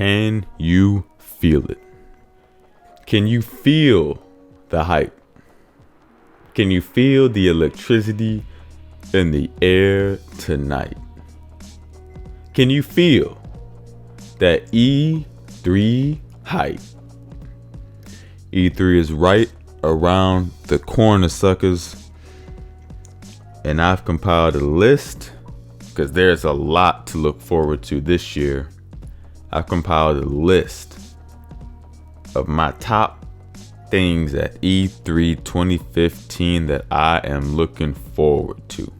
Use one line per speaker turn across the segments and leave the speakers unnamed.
Can you feel it? Can you feel the hype? Can you feel the electricity in the air tonight? Can you feel that E3 hype? E3 is right around the corner, suckers. And I've compiled a list because there's a lot to look forward to this year. I've compiled a list of my top things at E3 2015 that I am looking forward to.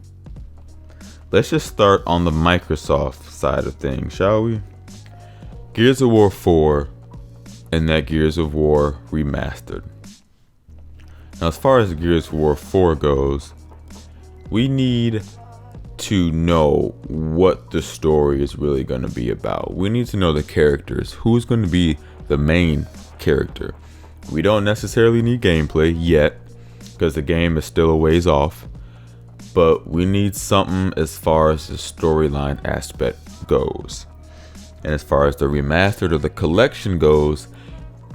Let's just start on the Microsoft side of things, shall we? Gears of War 4 and that Gears of War remastered. Now, as far as Gears of War 4 goes, we need to know what the story is really going to be about. We need to know the characters. Who's going to be the main character? We don't necessarily need gameplay yet because the game is still a ways off, but we need something as far as the storyline aspect goes. And as far as the remastered or the collection goes,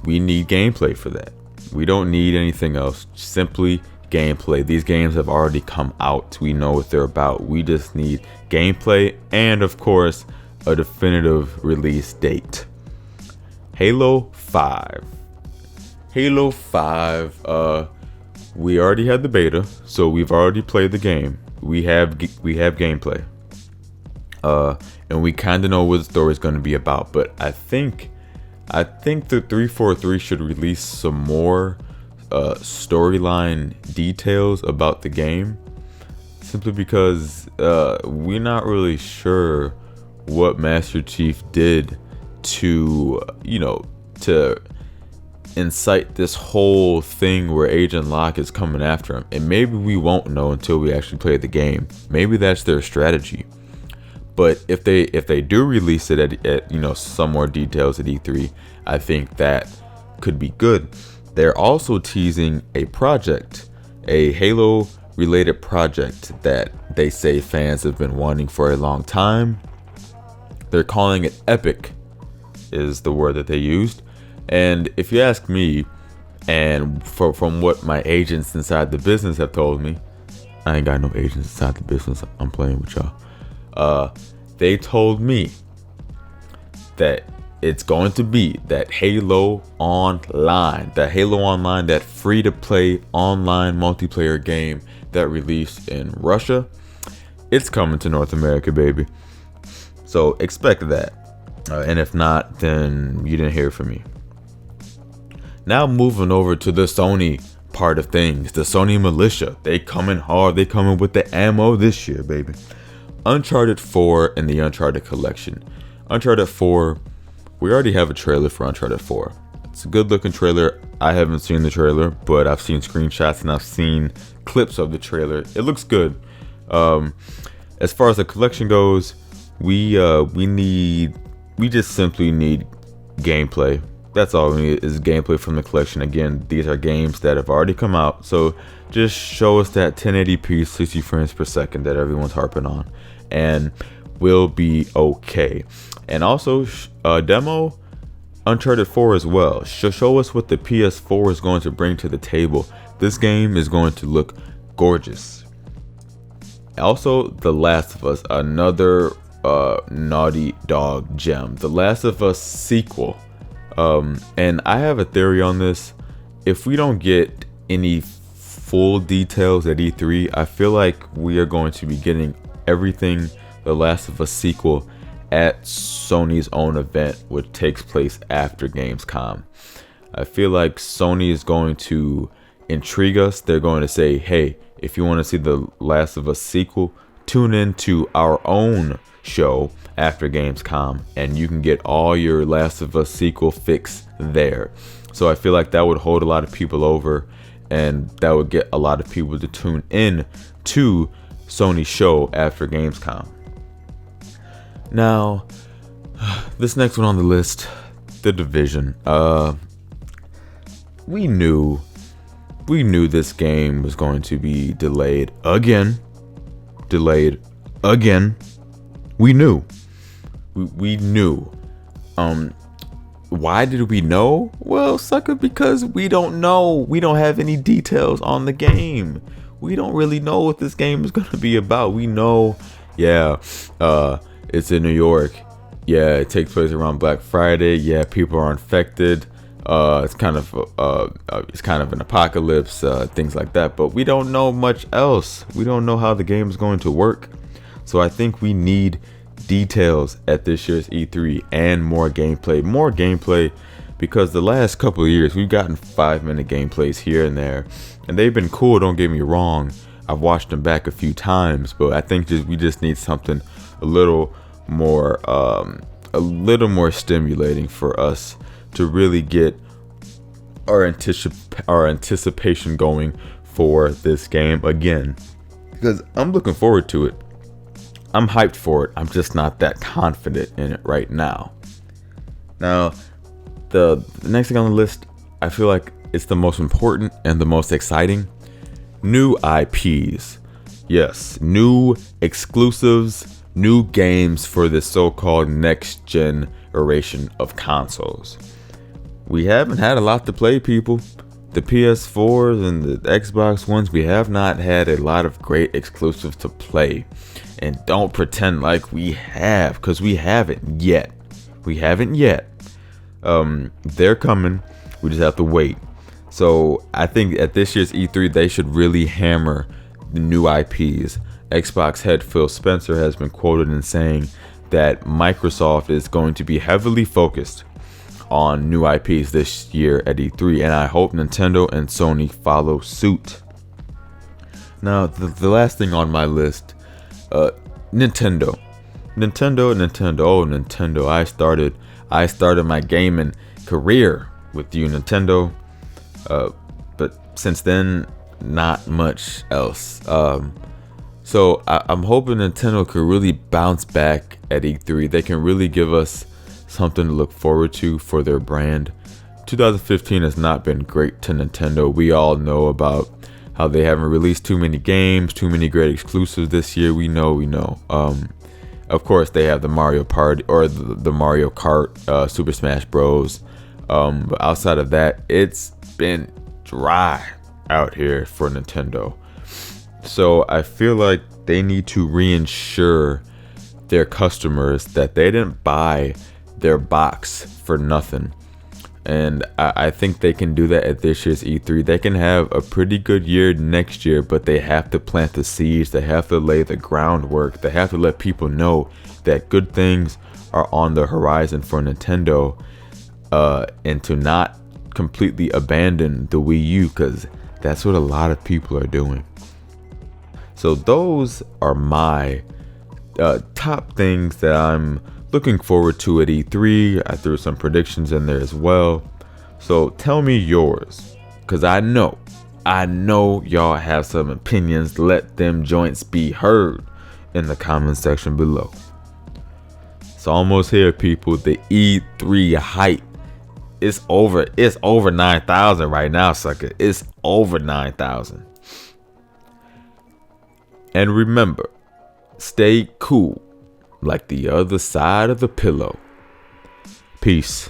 we need gameplay for that. We don't need anything else, simply gameplay. These games have already come out. We know what they're about. We just need gameplay and, of course, a definitive release date. Halo 5. Halo 5, we already had the beta, so we've already played the game. We have gameplay. And we kind of know what the story is going to be about, but I think the 343 should release some more storyline details about the game, simply because we're not really sure what Master Chief did to incite this whole thing where Agent Locke is coming after him. And maybe we won't know until we actually play the game. Maybe that's their strategy. But if they do release it at some more details at E3, I think that could be good. They're also teasing a project, a Halo related project that they say fans have been wanting for a long time. They're calling it Epic, is the word that they used. And if you ask me, and from what my agents inside the business have told me, I ain't got no agents inside the business, I'm playing with y'all. They told me that it's going to be that Halo Online, that free-to-play online multiplayer game that released in Russia. It's coming to North America, baby. So expect that. And if not, then you didn't hear from me. Now moving over to the Sony part of things, the Sony militia. They coming hard. They coming with the ammo this year, baby. Uncharted 4 and the Uncharted collection. Uncharted 4, we already have a trailer for Uncharted 4. It's a good looking trailer. I haven't seen the trailer, but I've seen screenshots and I've seen clips of the trailer. It looks good. As far as the collection goes, we just simply need gameplay. That's all we need is gameplay from the collection. Again, these are games that have already come out, so just show us that 1080p 60 frames per second that everyone's harping on, and we'll be okay. And also demo Uncharted 4 as well. Show us what the PS4 is going to bring to the table. This game is going to look gorgeous. Also, The Last of Us, another Naughty Dog gem. The Last of Us sequel. And I have a theory on this. If we don't get any full details at E3, I feel like we are going to be getting everything The Last of Us sequel at Sony's own event, which takes place after Gamescom. I feel like Sony is going to intrigue us. They're going to say, hey, if you want to see The Last of Us sequel, tune in to our own show after Gamescom, and you can get all your Last of Us sequel fix there. So I feel like that would hold a lot of people over, and that would get a lot of people to tune in to Sony's show after Gamescom. Now, this next one on the list, The Division. We knew this game was going to be delayed again. We knew. why did we know? Well, sucker, because we don't know. We don't have any details on the game. We don't really know what this game is going to be about. We know, yeah, it's in New York. Yeah, it takes place around Black Friday. Yeah, people are infected. It's kind of an apocalypse, things like that. But we don't know much else. We don't know how the game is going to work. So I think we need details at this year's E3 and more gameplay, because the last couple of years we've gotten 5-minute gameplays here and there, and they've been cool, don't get me wrong. I've watched them back a few times, but I think we just need something a little more stimulating for us to really get our anticipation going for this game again, because I'm looking forward to it. I'm hyped for it. I'm just not that confident in it right now. Now, the next thing on the list, I feel like it's the most important and the most exciting. New IPs. Yes, new exclusives, new games for this so-called next generation of consoles. We haven't had a lot to play, people. The PS4s and the Xbox Ones, we have not had a lot of great exclusives to play. And don't pretend like we have, because we haven't yet. They're coming. We just have to wait. So I think at this year's E3, they should really hammer the new IPs. Xbox head Phil Spencer has been quoted in saying that Microsoft is going to be heavily focused on new IPs this year at E3, and I hope Nintendo and Sony follow suit. Now, the last thing on my list, Nintendo. Oh, Nintendo. I started my gaming career with you, Nintendo. But since then, not much else. So I'm hoping Nintendo can really bounce back at E3. They can really give us something to look forward to for their brand. 2015 has not been great to Nintendo. We all know about how they haven't released too many games, too many great exclusives this year. We know. Of course, they have the Mario Party or the Mario Kart, Super Smash Bros. But outside of that, it's been dry out here for Nintendo. So I feel like they need to reinsure their customers that they didn't buy their box for nothing. And I think they can do that at this year's E3. They can have a pretty good year next year, but they have to plant the seeds. They have to lay the groundwork. They have to let people know that good things are on the horizon for Nintendo, and to not completely abandon the Wii U, because that's what a lot of people are doing. So those are my top things that I'm looking forward to at E3. I threw some predictions in there as well. So tell me yours, because I know y'all have some opinions. Let them joints be heard in the comment section below. It's almost here, people. The E3 hype. It's over 9,000 right now, sucker. It's over 9,000. And remember, stay cool like the other side of the pillow. Peace.